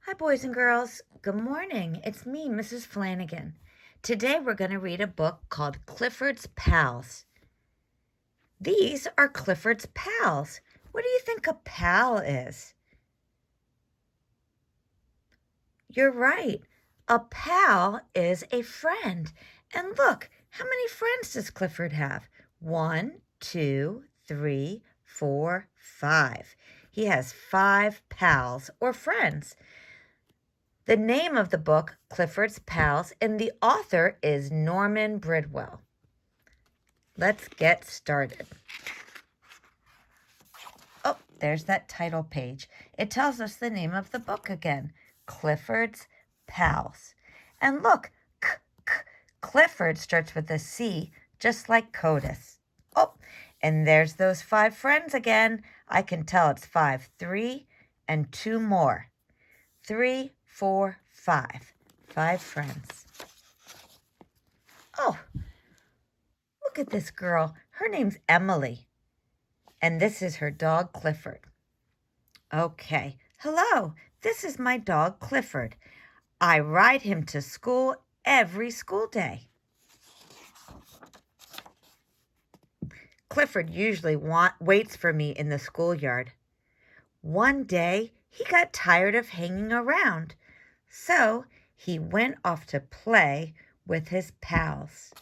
Hi, boys and girls. Good morning. It's me, Mrs. Flanagan. Today we're going to read a book called Clifford's Pals. These are Clifford's pals. What do you think a pal is? You're right. A pal is a friend. And look, how many friends does Clifford have? 1, 2, 3, 4, 5. He has 5 pals or friends. The name of the book, Clifford's Pals, and the author is Norman Bridwell. Let's get started. Oh, there's that title page. It tells us the name of the book again, Clifford's Pals. And look, Clifford starts with a C, just like Codis. Oh, and there's those 5 friends again. I can tell it's 5, 3, and 2 more. 3, 4, 5. 5 friends. Oh, look at this girl. Her name's Emily. And this is her dog, Clifford. Okay. Hello. This is my dog, Clifford. I ride him to school every school day. Clifford usually waits for me in the schoolyard. One day, he got tired of hanging around, so he went off to play with his pals.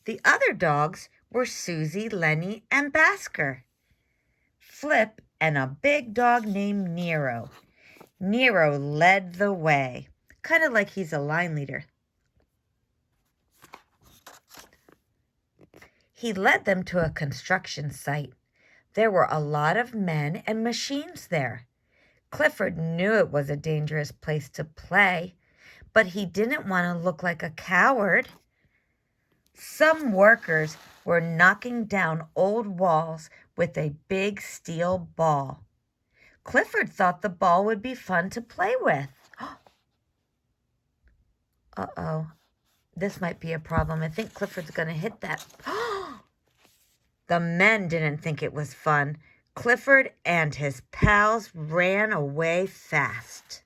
The other dogs were Susie, Lenny, and Basker, Flip, and a big dog named Nero. Nero led the way, kind of like he's a line leader. He led them to a construction site. There were a lot of men and machines there. Clifford knew it was a dangerous place to play, but he didn't want to look like a coward. Some workers were knocking down old walls with a big steel ball. Clifford thought the ball would be fun to play with. Uh-oh, this might be a problem. I think Clifford's going to hit that. The men didn't think it was fun. Clifford and his pals ran away fast.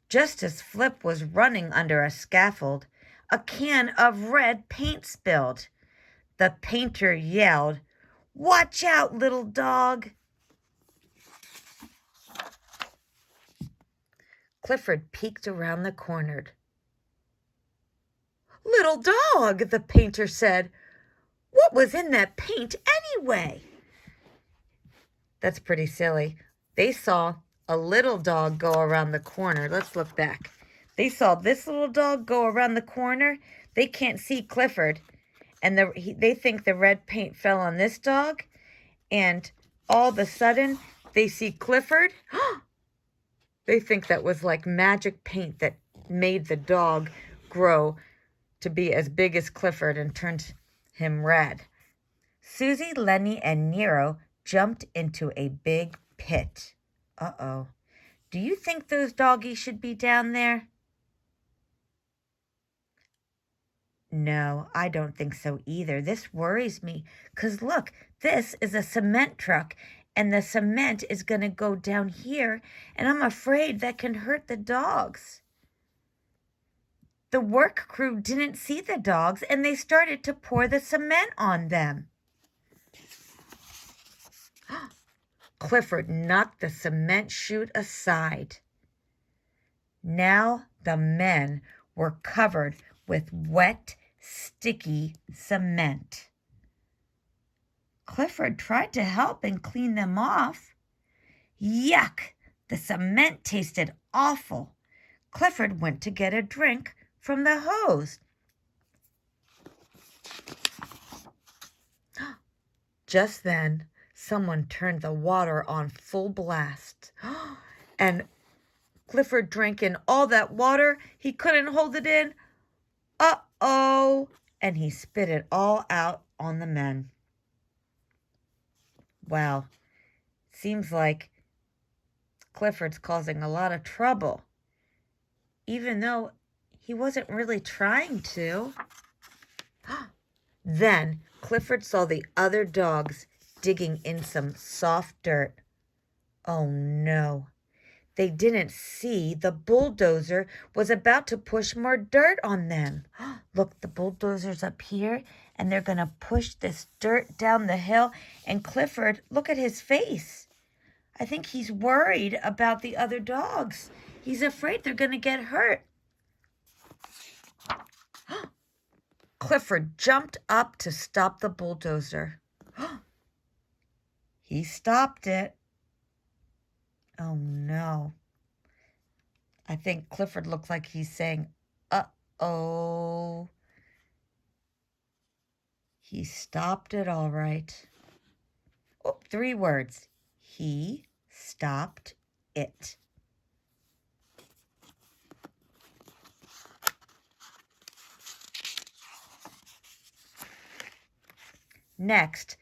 Just as Flip was running under a scaffold, a can of red paint spilled. The painter yelled, "Watch out, little dog!" Clifford peeked around the corner. "Little dog," the painter said. "What was in that paint anyway?" That's pretty silly. They saw a little dog go around the corner. Let's look back. They saw this little dog go around the corner. They can't see Clifford. And they think the red paint fell on this dog. And all of a sudden, they see Clifford. They think that was like magic paint that made the dog grow to be as big as Clifford and turned him red. Susie, Lenny, and Nero jumped into a big pit. Uh-oh. Do you think those doggies should be down there? No, I don't think so either. This worries me. 'Cause look, this is a cement truck, and the cement is going to go down here, and I'm afraid that can hurt the dogs. The work crew didn't see the dogs, and they started to pour the cement on them. Clifford knocked the cement chute aside. Now the men were covered with wet, sticky cement. Clifford tried to help and clean them off. Yuck! The cement tasted awful. Clifford went to get a drink from the hose. Just then, someone turned the water on full blast. And Clifford drank in all that water. He couldn't hold it in. Uh-oh! And he spit it all out on the men. Wow. Seems like Clifford's causing a lot of trouble, even though he wasn't really trying to. Then Clifford saw the other dogs digging in some soft dirt. Oh no. They didn't see the bulldozer was about to push more dirt on them. Look, the bulldozer's up here, and they're going to push this dirt down the hill. And Clifford, look at his face. I think he's worried about the other dogs. He's afraid they're going to get hurt. Clifford jumped up to stop the bulldozer. He stopped it. Oh, no. I think Clifford looks like he's saying, uh-oh. He stopped it all right. Oh, 3 words. He stopped it. Next,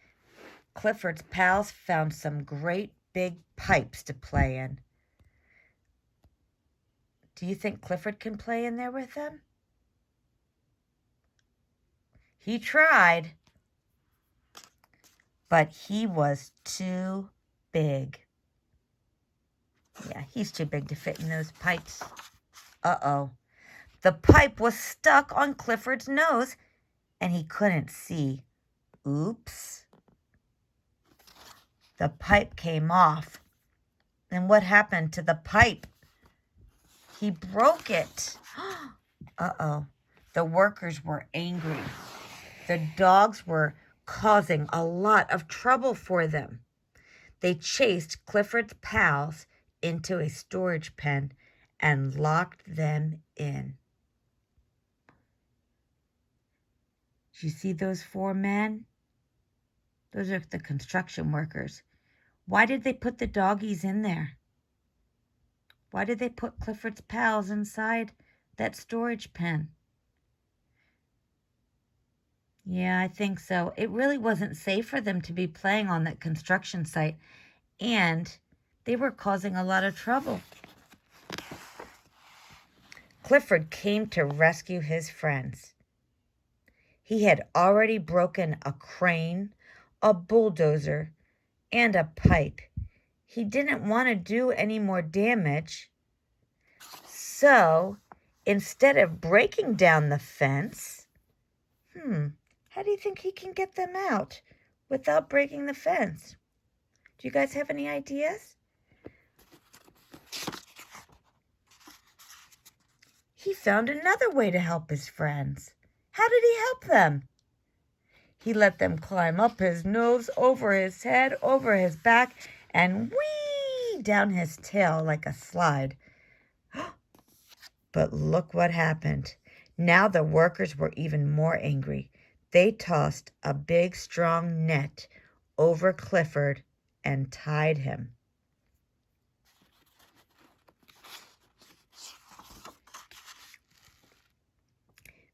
Clifford's pals found some great big pipes to play in. Do you think Clifford can play in there with them? He tried, but he was too big. Yeah, he's too big to fit in those pipes. Uh-oh. The pipe was stuck on Clifford's nose, and he couldn't see. Oops. The pipe came off. And what happened to the pipe? He broke it. Uh-oh. The workers were angry. The dogs were causing a lot of trouble for them. They chased Clifford's pals into a storage pen and locked them in. Do you see those 4 men? Those are the construction workers. Why did they put the doggies in there? Why did they put Clifford's pals inside that storage pen? Yeah, I think so. It really wasn't safe for them to be playing on that construction site, and they were causing a lot of trouble. Clifford came to rescue his friends. He had already broken a crane, a bulldozer, and a pipe. He didn't want to do any more damage. So, instead of breaking down the fence, how do you think he can get them out without breaking the fence? Do you guys have any ideas? He found another way to help his friends. How did he help them? He let them climb up his nose, over his head, over his back, and whee down his tail like a slide. But look what happened. Now the workers were even more angry. They tossed a big, strong net over Clifford and tied him.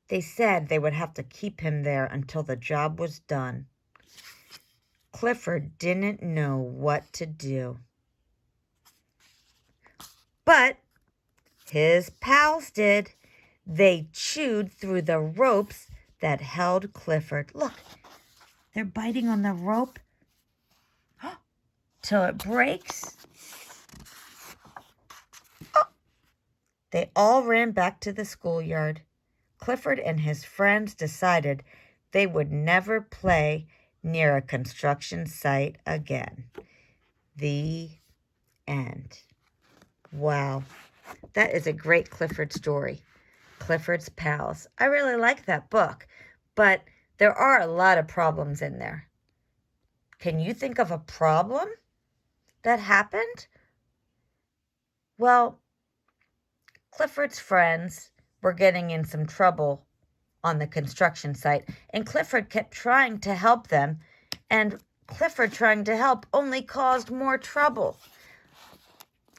They said they would have to keep him there until the job was done. Clifford didn't know what to do. But his pals did. They chewed through the ropes that held Clifford. Look, they're biting on the rope till it breaks. Oh. They all ran back to the schoolyard. Clifford and his friends decided they would never play near a construction site again. The end. Wow. That is a great Clifford story. Clifford's Pals. I really like that book, but there are a lot of problems in there. Can you think of a problem that happened? Well, Clifford's friends were getting in some trouble on the construction site, and Clifford kept trying to help them, and Clifford trying to help only caused more trouble.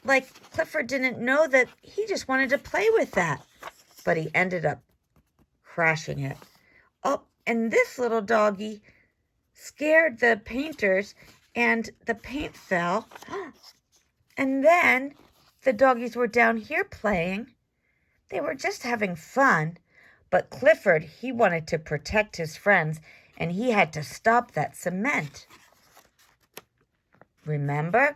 Like, Clifford didn't know that he just wanted to play with that, but he ended up crashing it. Oh, and this little doggy scared the painters, and the paint fell, and then the doggies were down here playing. They were just having fun, but Clifford, he wanted to protect his friends, and he had to stop that cement. Remember?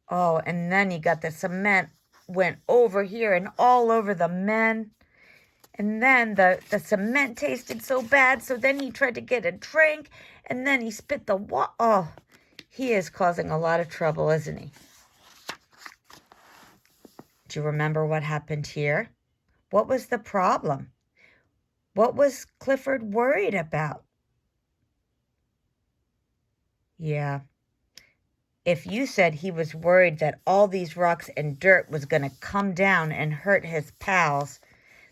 Oh, and then he got the cement went over here and all over the men. And then the cement tasted so bad, so then he tried to get a drink, and then he spit the water. Oh, he is causing a lot of trouble, isn't he? Do you remember what happened here? What was the problem? What was Clifford worried about? Yeah. If you said he was worried that all these rocks and dirt was going to come down and hurt his pals,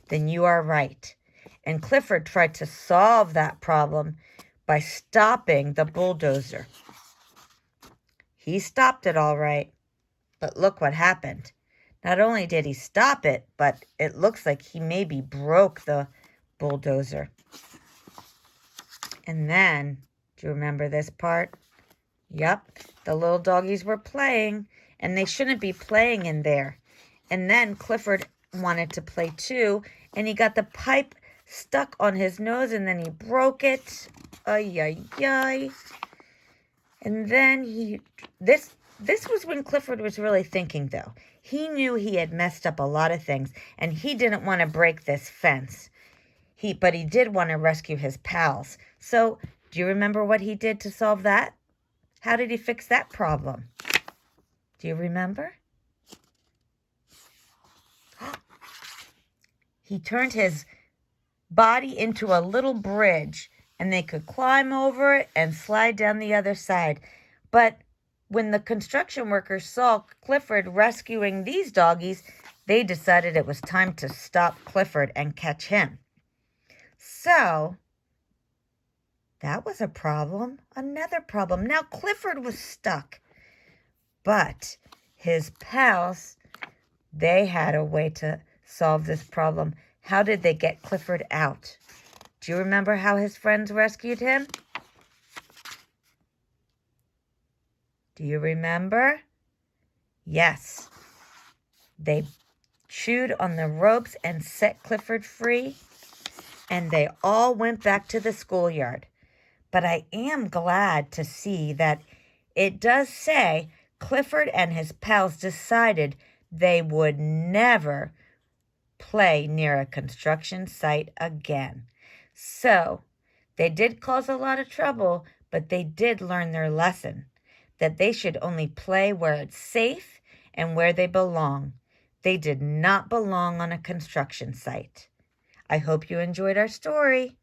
then you are right. And Clifford tried to solve that problem by stopping the bulldozer. He stopped it all right, but look what happened. Not only did he stop it, but it looks like he maybe broke the bulldozer. And then, do you remember this part? Yep, the little doggies were playing, and they shouldn't be playing in there. And then Clifford wanted to play too, and he got the pipe stuck on his nose, and then he broke it. Ay, ay, ay. And then this was when Clifford was really thinking, though. He knew he had messed up a lot of things, and he didn't want to break this fence. But he did want to rescue his pals. So, do you remember what he did to solve that? How did he fix that problem? Do you remember? He turned his body into a little bridge, and they could climb over it and slide down the other side. But when the construction workers saw Clifford rescuing these doggies, they decided it was time to stop Clifford and catch him. So, that was a problem, another problem. Now Clifford was stuck, but his pals, they had a way to solve this problem. How did they get Clifford out? Do you remember how his friends rescued him? Do you remember? Yes. They chewed on the ropes and set Clifford free, and they all went back to the schoolyard. But I am glad to see that it does say Clifford and his pals decided they would never play near a construction site again. So, they did cause a lot of trouble, but they did learn their lesson, that they should only play where it's safe and where they belong. They did not belong on a construction site. I hope you enjoyed our story.